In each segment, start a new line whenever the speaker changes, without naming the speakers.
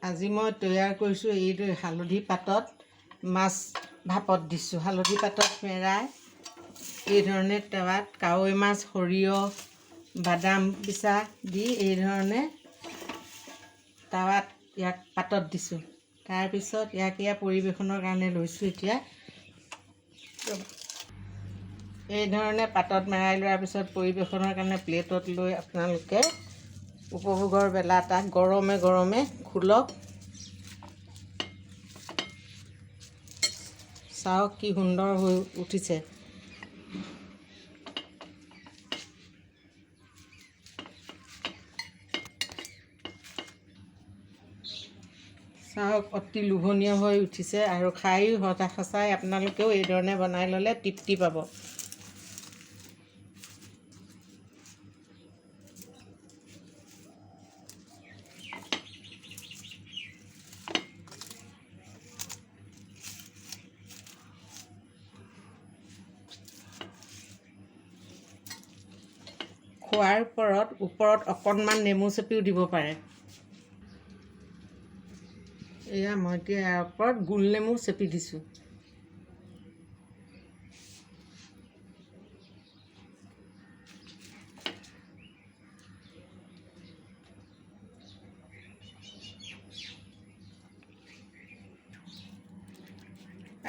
আজি মই তৈয়াৰ কৰিছোঁ এইটো হালধি পাতত মাছ ভাপত দিছোঁ। হালধি পাতত মেৰাই এই ধৰণে তাৱাত কাৱৈ মাছ, সৰিয়হ, বাদাম পিচা দি এই ধৰণে তাৱাত ইয়াক পাতত দিছোঁ। তাৰপিছত ইয়াক পৰিৱেশনৰ কাৰণে লৈছোঁ। এতিয়া এই ধৰণে পাতত মেৰাই লোৱাৰ পিছত পৰিৱেশনৰ কাৰণে প্লেটত লৈ আপোনালোকে উপভোগৰ বেলা তাক গৰমে গৰমে খুলক। চাওক কি সুন্দৰ হৈ উঠিছে। চাওক অতি লোভনীয় হৈ উঠিছে আৰু খায়ো সঁচাই আপোনালোকেও এই ধৰণে বনাই ল'লে তৃপ্তি পাব। খোৱাৰ ওপৰত অকণমান নেমু চেপিও দিব পাৰে। এয়া মই এতিয়া ইয়াৰ ওপৰত গোল নেমু চেপি দিছোঁ।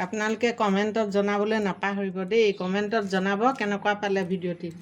আপোনালোকে কমেণ্টত জনাবলৈ নাপাহৰিব দেই। কমেণ্টত জনাব কেনেকুৱা পালে ভিডিঅ'টি।